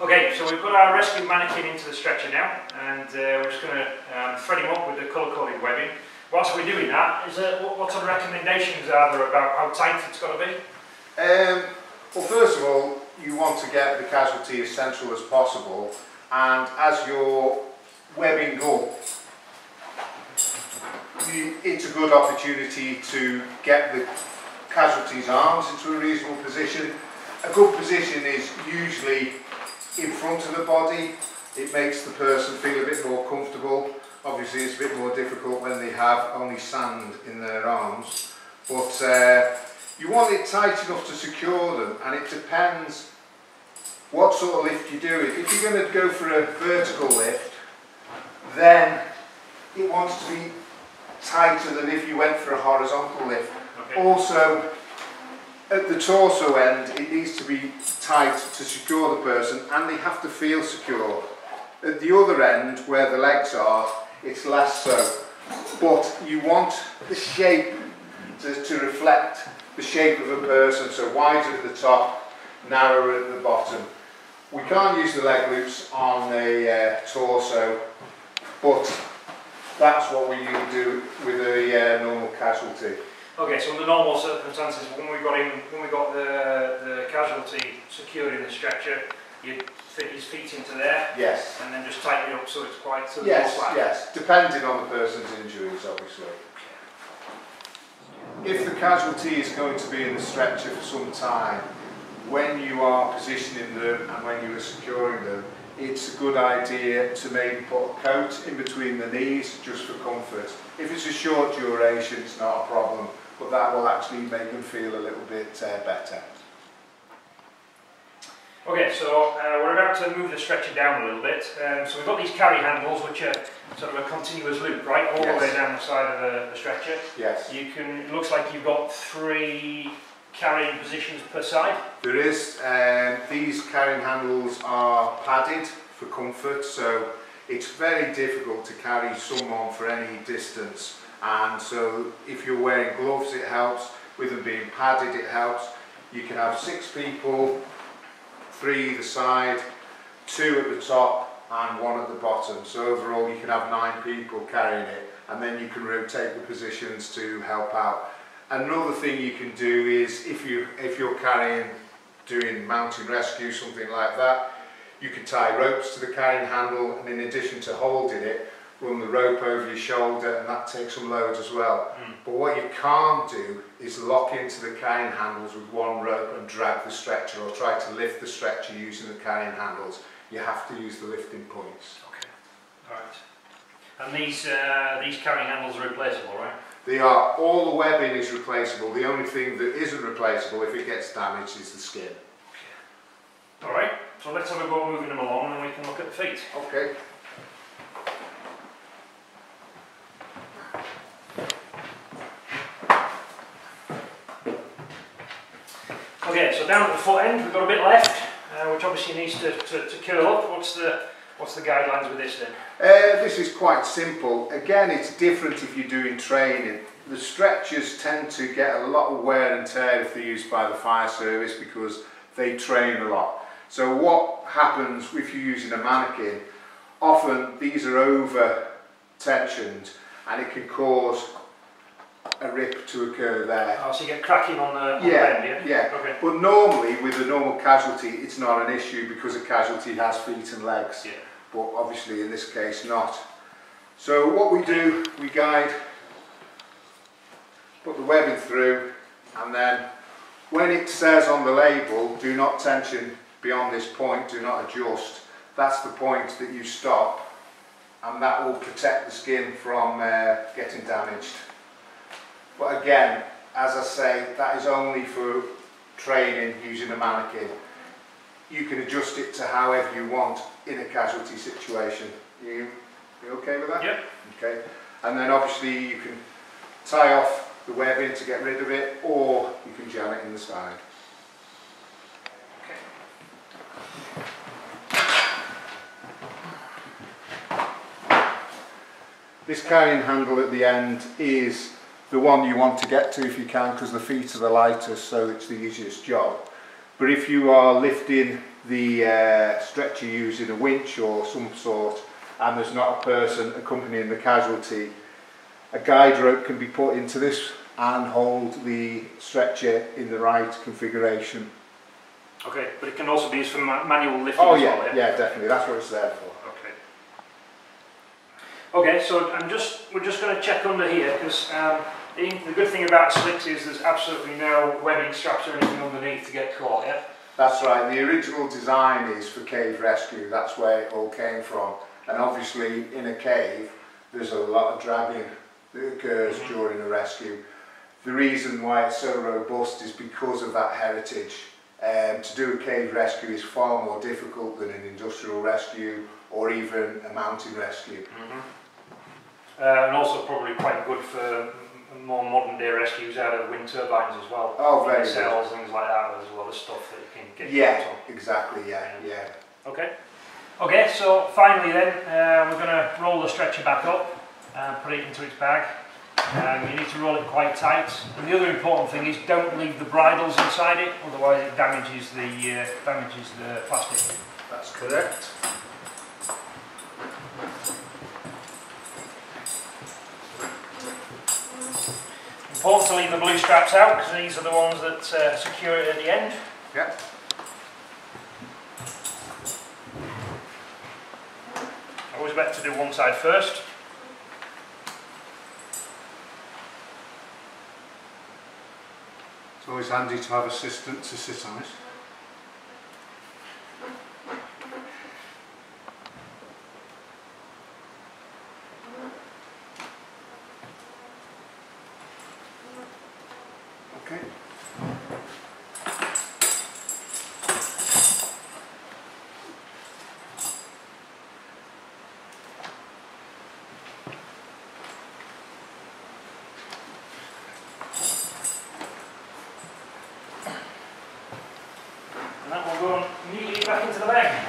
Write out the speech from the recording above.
Okay, so we've got our rescue mannequin into the stretcher now, and we're just going to thread him up with the colour-coded webbing. Whilst we're doing that, what sort of recommendations are there about how tight it's got to be? Well, first of all, you want to get the casualty as central as possible, and as you're webbing up, it's a good opportunity to get the casualty's arms into a reasonable position. A good position is usually in front of the body. It makes the person feel a bit more comfortable. Obviously it's a bit more difficult when they have only sand in their arms, but you want it tight enough to secure them, and it depends what sort of lift you do. If you're going to go for a vertical lift, then it wants to be tighter than if you went for a horizontal lift. Okay. Also, at the torso end, it needs to be tight to secure the person, and they have to feel secure. At the other end, where the legs are, it's less so. But you want the shape to reflect the shape of a person, so wider at the top, narrower at the bottom. We can't use the leg loops on a torso, but that's what we usually do with a normal casualty. Okay, so in the normal circumstances, when we got the casualty secured in the stretcher, you fit his feet into there. Yes. And then just tighten it up so it's quite flat. Yes, depending on the person's injuries, obviously. If the casualty is going to be in the stretcher for some time, when you are positioning them and when you are securing them, it's a good idea to maybe put a coat in between the knees just for comfort. If it's a short duration, it's not a problem, but that will actually make them feel a little bit better. Okay, so we're about to move the stretcher down a little bit. So we've got these carry handles, which are sort of a continuous loop, right, all the way down the side of the stretcher. Yes. It looks like you've got 3 carrying positions per side. There is. These carrying handles are padded for comfort, so it's very difficult to carry someone for any distance, and so if you're wearing gloves it helps. With them being padded it helps. You can have 6 people, 3 either side, 2 at the top and 1 at the bottom, so overall you can have 9 people carrying it, and then you can rotate the positions to help out. Another thing you can do is if you're doing mountain rescue, something like that, you can tie ropes to the carrying handle, and in addition to holding it, run the rope over your shoulder, and that takes some load as well. But what you can't do is lock into the carrying handles with 1 rope and drag the stretcher, or try to lift the stretcher using the carrying handles. You have to use the lifting points. Okay, alright. And these carrying handles are replaceable, right? They are. All the webbing is replaceable. The only thing that isn't replaceable if it gets damaged is the skin. Okay. Alright, so let's have a go moving them along and we can look at the feet. Okay. Okay, so down at the foot end we've got a bit left, which obviously needs to curl up. What's the guidelines with this then? This is quite simple. Again, it's different if you're doing training. The stretchers tend to get a lot of wear and tear if they're used by the fire service because they train a lot. So what happens if you're using a mannequin, often these are over tensioned and it can cause a rip to occur there. Oh, so you get cracking on the end, yeah? Okay. But normally with a normal casualty it's not an issue because a casualty has feet and legs. Yeah. But obviously in this case not. So what we do, we guide, put the webbing through, and then when it says on the label do not tension beyond this point, do not adjust, that's the point that you stop, and that will protect the skin from getting damaged. But again, as I say, that is only for training using a mannequin. You can adjust it to however you want in a casualty situation. You okay with that? Yep. Okay. And then obviously you can tie off the webbing to get rid of it, or you can jam it in the side. Okay. This carrying handle at the end is the one you want to get to if you can, because the feet are the lightest, so it's the easiest job. But if you are lifting the stretcher using a winch or some sort, and there's not a person accompanying the casualty, a guide rope can be put into this and hold the stretcher in the right configuration. Okay, but it can also be used for manual lifting Oh as yeah, well, yeah, definitely, that's what it's there for. Okay. Okay, so we're just going to check under here, because the good thing about SLIX is there's absolutely no webbing straps or anything underneath to get caught, yeah? That's right, the original design is for cave rescue, that's where it all came from. And obviously in a cave there's a lot of dragging that occurs during a rescue. The reason why it's so robust is because of that heritage. To do a cave rescue is far more difficult than an industrial rescue or even a mountain rescue. And also probably quite good for more modern day rescues out of wind turbines as well. Oh, very good. Cells, things like that, there's a lot of stuff that you can get. Yeah, exactly, yeah. Okay. Okay, so finally then, we're going to roll the stretcher back up and put it into its bag. You need to roll it quite tight. And the other important thing is don't leave the bridles inside it, otherwise it damages the plastic. That's correct. Important to leave the blue straps out because these are the ones that secure it at the end. Yeah. Always better to do one side first. It's always handy to have assistants to sit on it. Okay. And that will go immediately back into the bag.